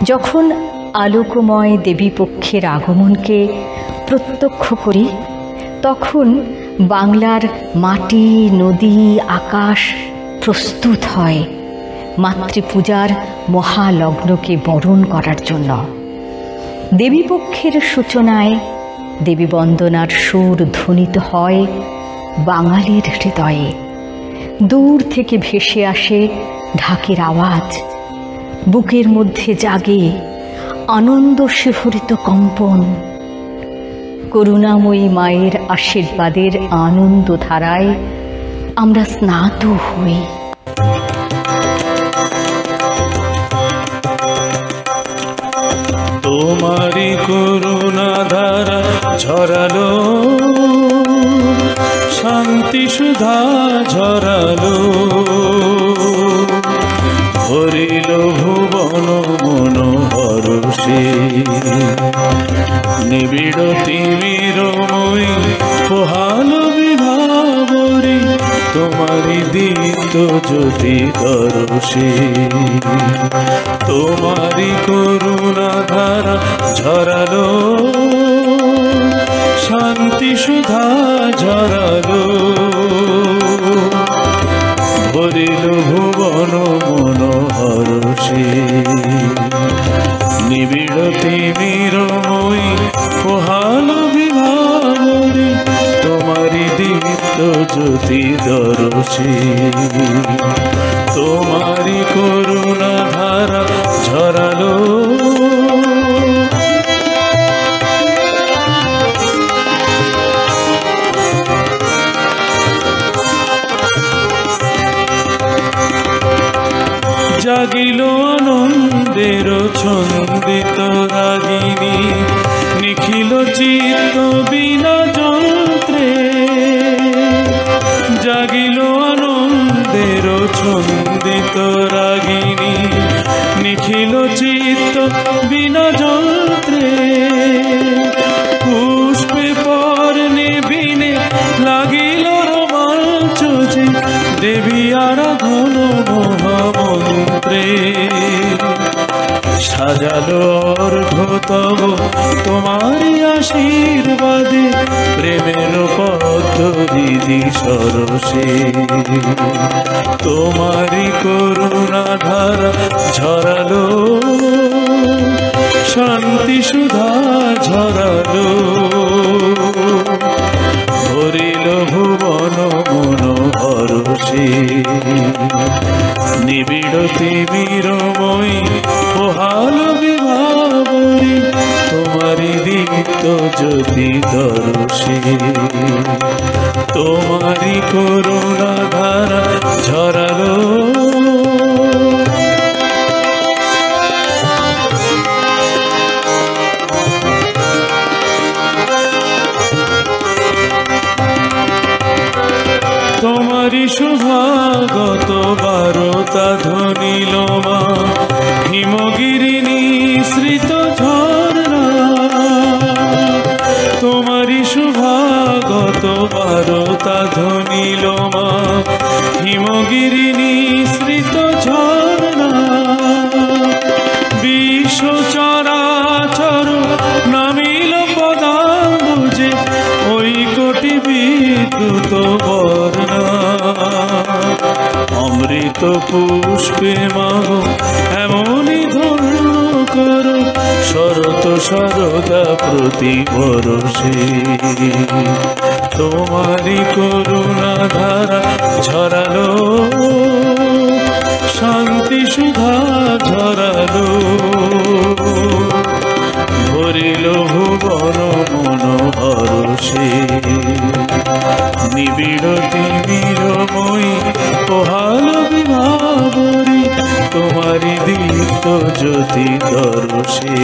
যখন আলোকময় দেবীপক্ষের আগমনকে প্রত্যক্ষ করি, তখন বাংলার মাটি, নদী, আকাশ প্রস্তুত হয় মাতৃপূজার মহালগ্নকে বরণ করার জন্য। দেবীপক্ষের সূচনায় দেবী বন্দনার সুর ধ্বনিত হয় বাঙালির হৃদয়ে। দূর থেকে ভেসে আসে ঢাকের আওয়াজ, বুকের মধ্যে জাগে আনন্দ শিহরিত কম্পন। করুণাময়ী মায়ের আশীর্বাদের আনন্দ ধারায় আমরা স্নাত হই। তোমারি করুণা ধারা ঝরালো, শান্তি সুধা ঝরালো, ভরিল ভুবন মন হরষে। নিবিড় তিমিরময়ী পোহালো বিভাবরী, তোমারি দীপ্ত জ্যোতি দর্শে। তোমারি করুণা ধারা ঝরালো, শান্তি সুধা ঝরালো, ভরিল ভুবন মন হরষে। নিবিড় তিমিরময়ী পোহালো বিভাবরী, তোমারি দীপ্ত জ্যোতি দর্শে। তোমারি করুণা ধারা ঝরালো, জাগিল আনন্দের ছন্দিত রাগিনী, নিখিল চিত্ত বিনা যন্ত্রে। জাগিল আনন্দের ছন্দিত রাগিনী, নিখিল চিত্ত বিনা যন্ত্রে। পুষ্পে পর্ণে বিনে লাগিল রোমাঞ্চ যে, দেবী আরাধন মহামন্ত্রে। সাজালো অর্ঘ্য তব তোমারি আশীর্বাদে, প্রেমের পদ্ধতি সরসে। তোমারি করুণা ধারা ঝরালো, শান্তি সুধা ঝরালো, ভরিল ভুবন মন হরষে। নিবিড় তিমিরময়ী পোহালো বিভাবরী, তোমারি দীপ্ত জ্যোতি দর্শে। তোমারি করুণা ধারা ঝরালো, তোমারি শুভাগত বারতা ধ্বনিল মা, হিমগিরি নিঃসৃত ঝরনা। তোমারি শুভাগত বারতা ধ্বনিল মা, হিমগিরি নিঃসৃত ঝরনা। বিশ্ব চরাচর নামিল পদাম্বুজে, ওই কোটি বিদ্যুৎ বর্ণা। অমৃত পুষ্পে মাগো এমনই ধন্য করো, শরত সরদা প্রতি বরষে। তোমারি করুণা ধারা ঝরালো, শান্তি সুধা ঝরালো, ভরিল ভুবন মন হরষে। নিবিড় তিমিরময়ী পোহালো বিভাবরী, তোমারি দীপ্ত জ্যোতি দর্শে।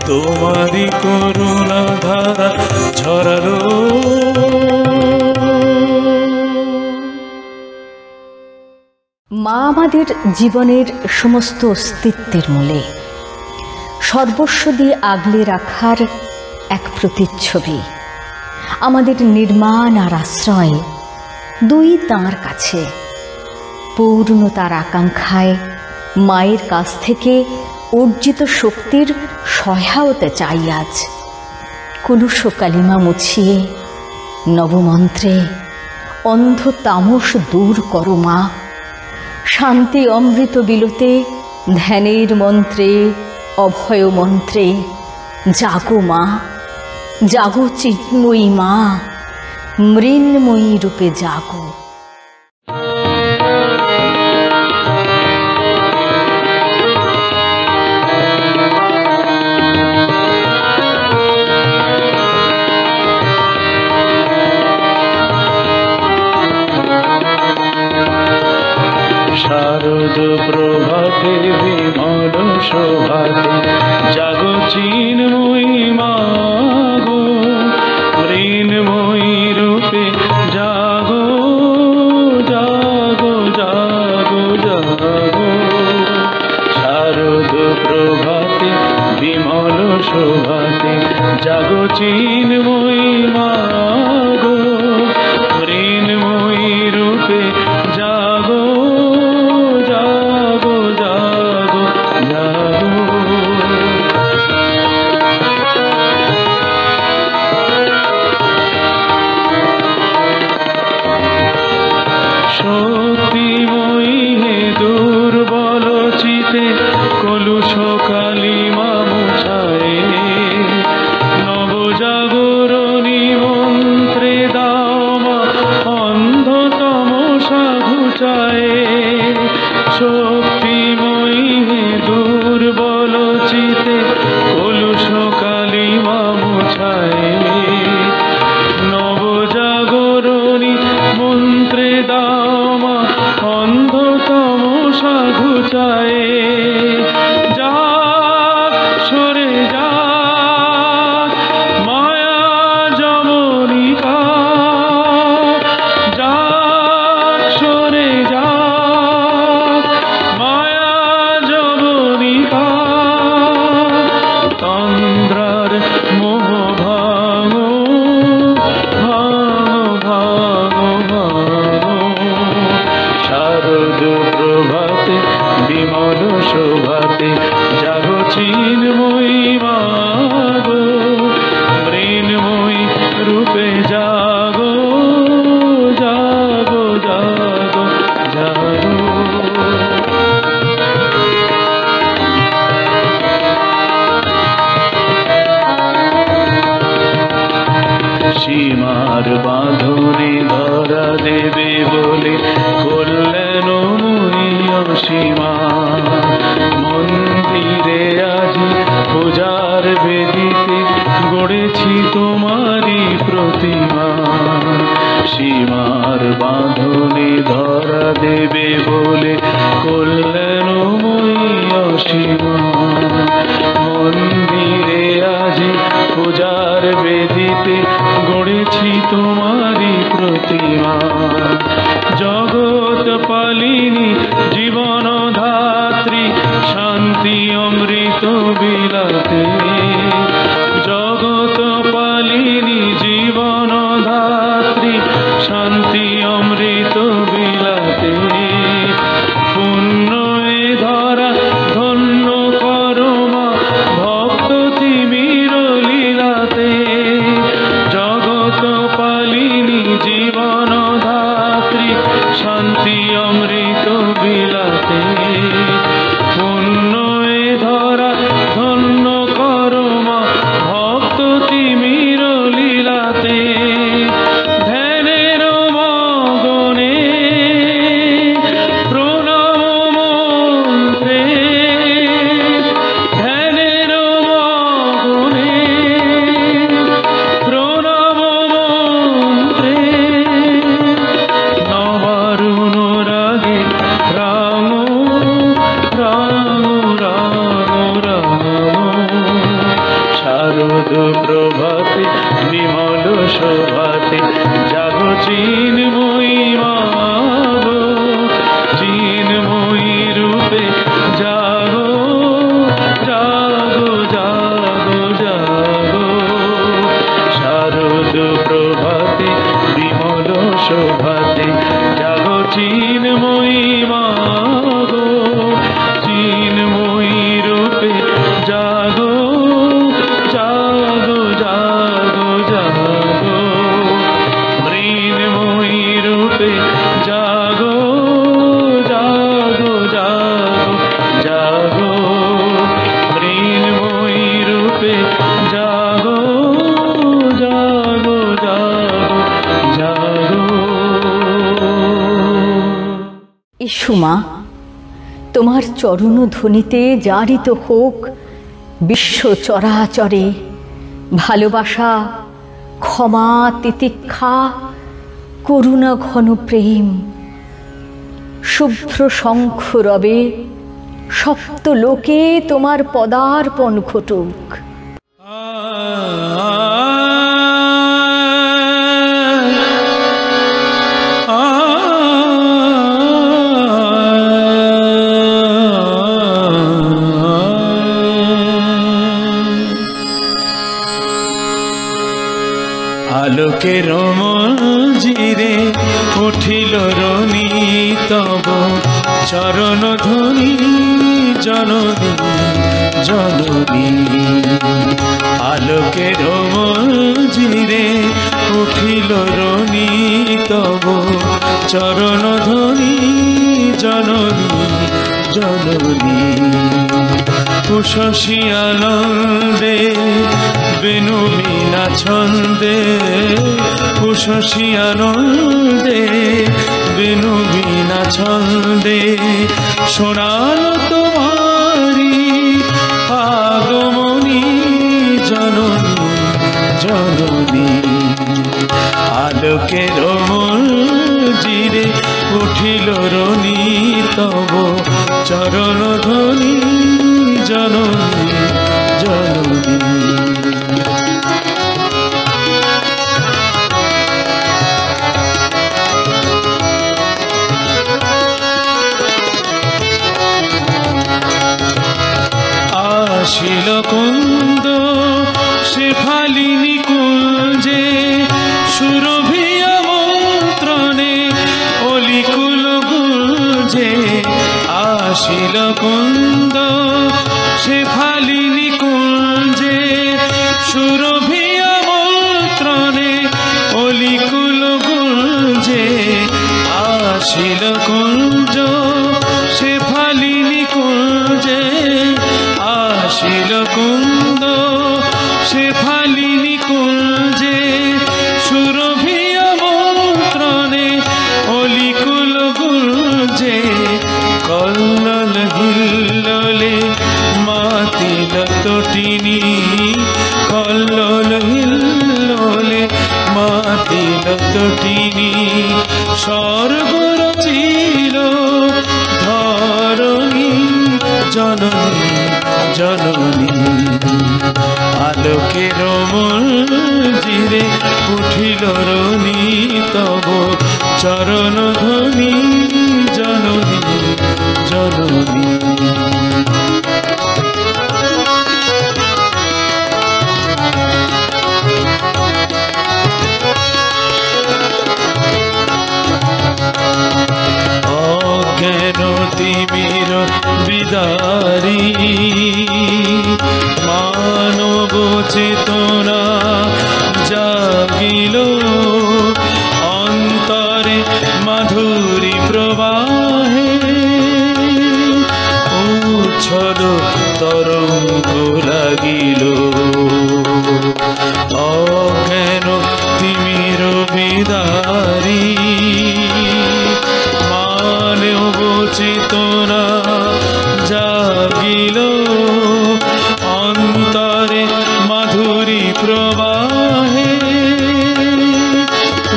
তোমারি করুণা ধারা ঝরালো। মা আমাদের জীবনের সমস্ত অস্তিত্বের মূলে, সর্বস্ব দিয়ে আগলে রাখার এক প্রতিচ্ছবি। আমাদের নির্মাণ আর আশ্রয় দুই তাঁর কাছে। পূর্ণতার আকাঙ্ক্ষায় মায়ের কাছ থেকে অর্জিত শক্তির সহায়তা চাই আজ। কলুষ কালিমা মুছিয়ে নবমন্ত্রে অন্ধ তামস দূর করো মা। শান্তি অমৃত বিলোতে ধ্যানের মন্ত্রে অভয় মন্ত্রে জাগো মা, জাগো চিন্ময়ী মা, মৃন্ময়ী রূপে জাগো। শারদ প্রভাতে বিমল শোভাতে জাগো চিন্ময়ী মা গো, মৃন্ময়ী রূপে জাগো জাগো জাগো জাগো। শারদ প্রভাতে বিমল শোভাতে জাগো চিন্ময়ী মা গো, মৃন্ময়ী রূপে জাগো জাগো জাগো জাগো। শক্তিময়ী হে দুর্বল চিতে কলুষ কালিমা মুছায়ে, নবজাগরণী মন্ত্রে দাও মা অন্ধ তমসা ঘুচায়ে। শক্তিময়ী হে দুর্বল চিতে কলুষ কালিমা মুছায়ে, নবজাগরণী মন্ত্রে দাও মা অন্ধ তমসা ঘুচায়ে। যাক সরে যাক মায়া যমনিকা, যাক সরে যাক মায়া যমনিকা। তন্দ্রার মোহ ভাঙো ভাঙো ভাঙো ভাঙো। শারদ প্রভাতে বিমল শোভাতে জাগো চিন্ময়ী মা গো, মৃন্ময়ী রূপে জাগো জাগো জাগো জাগো। সীমার বাঁধনে ধরা দেবে বলে করলেন অসীমা। মন্দিরে আজি পূজার বেদিতে গড়েছি তোমারই প্রতিমা। সীমার বাঁধনে ধরা দেবে বলে করলেন অসীমা। মন্দিরে আজি পূজার বেদিতে গড়েছি তোমারই প্রতিমা। জগৎ পালিনী জীবন ধাত্রী শান্তি অমৃত বিলাতে। জগৎ পালিনী জীবন ধাত্রী শান্তি অমৃত বিলাতে। পুণ্য এ ধরা ধন্য করো মা ভক্ত তিমির লীলাতে। জগৎ পালিনী জীবন ধাত্রী শান্তি অমৃত বিলাতে। পুণ্য এ ধরা ধন্য করো মা ভক্ত তিমির লীলাতে। ধ্যানের মগনে প্রণাম মন্ত্রে, ধ্যানের মগনে প্রণাম মন্ত্রে। নবারুণ রাগে রাম রাম রাম রাম। শারদ প্রভাতে বিমল শোভাতে জাগো চিন্ময়ী মা গো, চিন্ময়ী রূপে জাগো জাগো জাগো জাগো। শারদ প্রভাতে বিমল শোভাতে জাগো চিন্ময়ী মা গো, চিন্ময়ী রূপে এসো মা, তোমার চরণ ধ্বনিতে জারিত হোক বিশ্ব চরাচরে ভালোবাসা, ক্ষমা, তিতিক্ষা, করুণা ঘন প্রেম। শুভ্র শঙ্খ রবে সপ্ত লোকে তোমার পদার্পণ ঘটুক। আলোকের মঞ্জিরে উঠিল রনি তব চরণ ধ্বনি জননী জননী। আলোকের মঞ্জিরে উঠিল রনি তব চরণ ধ্বনি জননী জননী। উষসী আনন্দে বেনু বিনা ছন্দে, উষসী আনন্দে বেনু বিনা ছন্দে শোনালো তোমারি আগমনী জননী জননী। আলোকের মঞ্জিরে উঠিল রনি তব চরণ ধ্বনি জননী জননী। আসিল কুন্দ শেফালিনী কুঞ্জে সুরভি আমন্ত্রণে অলিকুল গুঞ্জে। আসিল কুন্দ শেফালিনী কুঞ্জে সুরভি আমন্ত্রণে অলিকুল গুঞ্জে। আসিল কুঞ্জ শেফালিনী কুঞ্জে, আসিল কুন্দ শেফালিনী কুঞ্জে সুরভি আমন্ত্রণে অলিকুল গুঞ্জে। কল্লোল হিল্লোলে মাতিল তটিনী, কল্লোল হিল্লোলে মাতিল তটিনী। স্বর্গ রচিল ধরণী জননী জননী। আলোকের মঞ্জিরে উঠিল রনি তব চরণ ধ্বনি জননী জননী। তিমির বিদারি মানব চেতনা জাগিল অন্তরে মাধুরী প্রবাহে। উচ্ছল তরঙ্গ লাগিল অজ্ঞান তিমির বিদারি মানব চেতনা জাগিল অন্তরে মাধুরী প্রবাহে।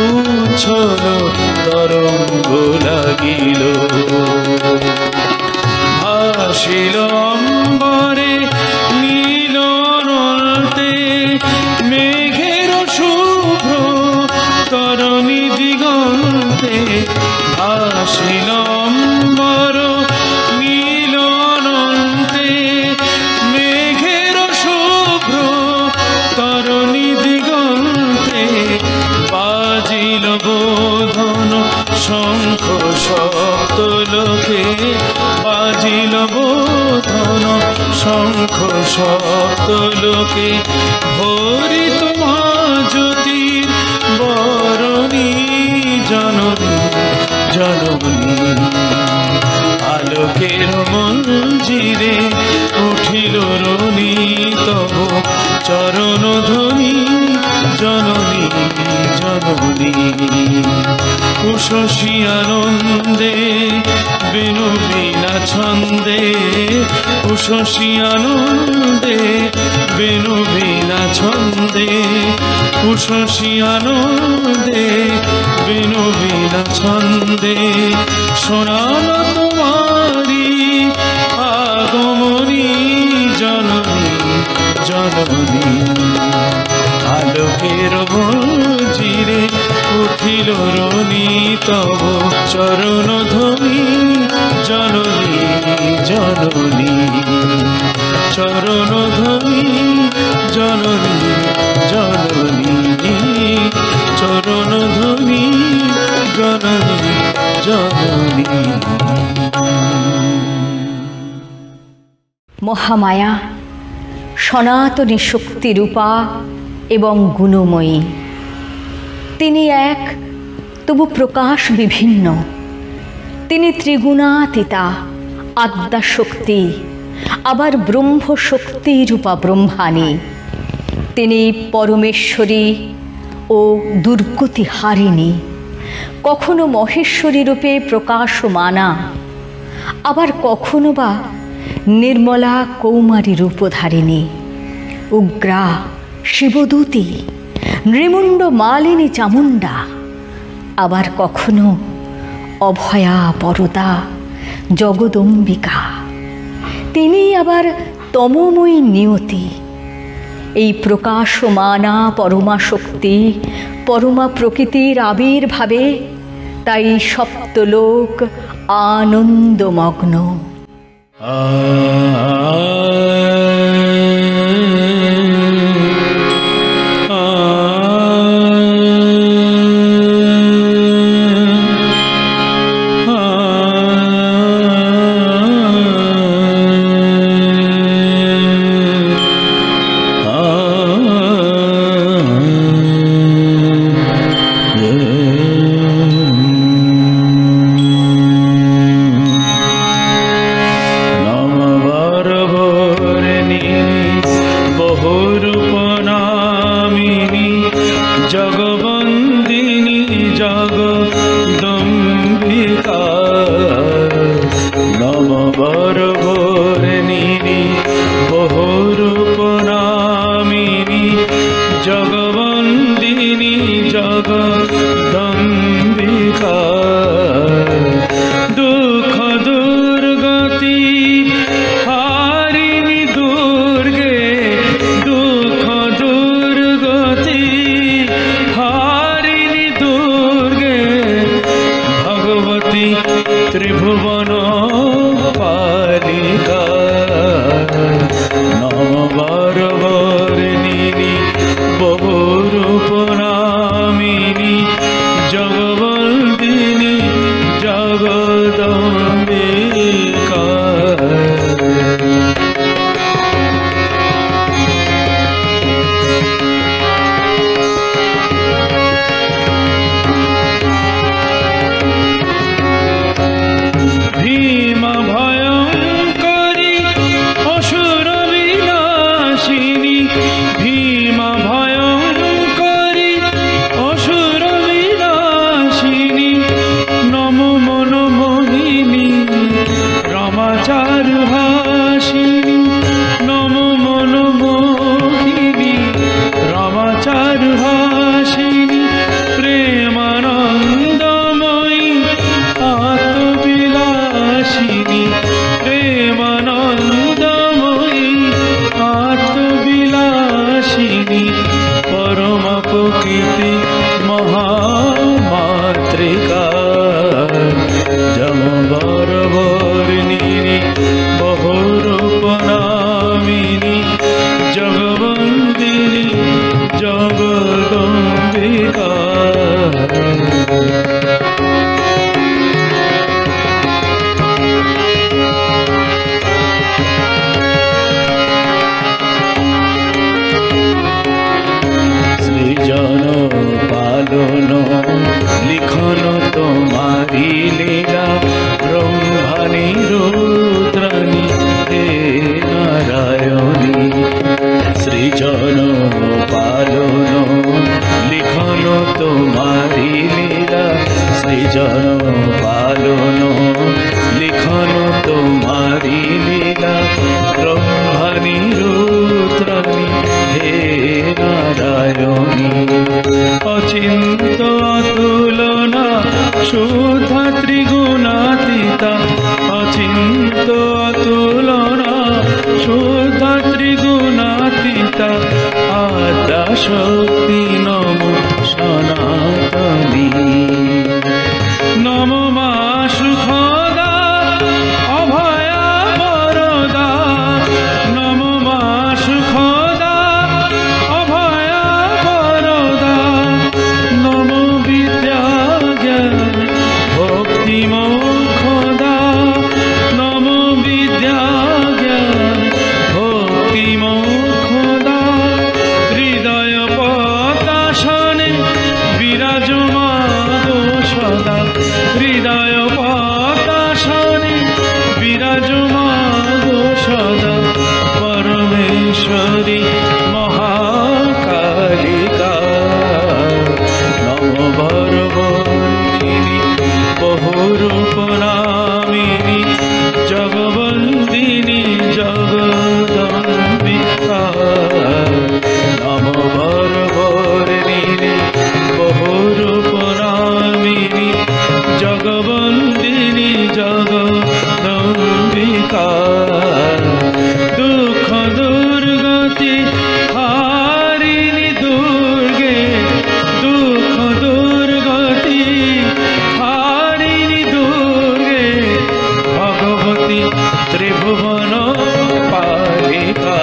উচ্ছল তরঙ্গ লাগিল ভাসিল অম্বরে নীল অনন্তে মেঘের শুভ্র তরণী দিগন্তে। ভাসিল অম্বর নীল অনন্তে মেঘের শুভ্র তরণী দিগন্তে। বাজিল বোধন শঙ্খ সপ্ত লোকে, বাজিল বোধন শঙ্খ সপ্ত লোকে। ভরিত মা জ্যোতির বরণী জননী জননী। আলোকের মঞ্জিরে উঠিল রনি তব চরণ ধ্বনি জননী জননী। উষসী আনন্দে বেনু বিনা ছন্দে উষসী আনন্দে, বেনু বিনা ছন্দে উষসী আনন্দে, বেনু বিনা ছন্দে শোনালো তোমারি আগমনী জননী জননী। আলোকের মঞ্জিরে উঠিল রনি তব চরণ ধ্বনি জননী জননী, চরণ ধ্বনি জননী জননী, চরণ ধ্বনি জননী জননী। মহামায়া সনাতনী শক্তিরূপা এবং গুণময়ী। তিনি এক, তবু প্রকাশ বিভিন্ন। তিনি ত্রিগুণাতীতা, আদ্যাশক্তি, আবার ব্রহ্মশক্তি রূপা ব্রহ্মাণী। তিনি পরমেশ্বরী ও দুর্গতি হারিণী, কখনো মহেশ্বরী রূপে প্রকাশমানা, আবার কখনো বা নির্মলা কৌমারী রূপধারিণী, উগ্রা শিবদূতী, নৃমুণ্ড মালিনী চামুণ্ডা, আবার কখনো অভয়া পরতা জগদম্বিকা। তিনি আবার তমময়ী নিয়তি। এই প্রকাশমানা পরমা শক্তি, পরমা প্রকৃতির আবির্ভাবে তাই সপ্তলোক আনন্দমগ্ন। নারায়ণী অচিন্ত অতুলনা শুদ্ধা ত্রিগুণাতীতা অচিন্ত অতুলনা শুদ্ধা ত্রিগুণাতীতা আদ্যা শক্তি নমো সনাতনী নমো মা সুখদা অভয়া বরদা নমো মা সুখদা অভয়া বরদা নমো বিদ্যা জ্ঞান ভক্তি মোক্ষদা নমো বিদ্যা জ্ঞান ভক্তি মোক্ষদা হৃদয় পতাশনে বিরাজমান সদা হৃদয় পতাশনে বিরাজমান সদা পরমেশ্বরী মহাকালিকা নম বরবর্ণিনী বহুরূপ নামিনী জগবন্দিনী জগদম্বিকা নম বরবর্ণিনী বহুরূপ নামিনী জগবন্দিনী জগদম্বিকা দুঃখ দুর্গতি হারিণী দুর্গে দুঃখ দুর্গতি হারিণী দুর্গে ভগবতী ত্রিভুবন পালিকা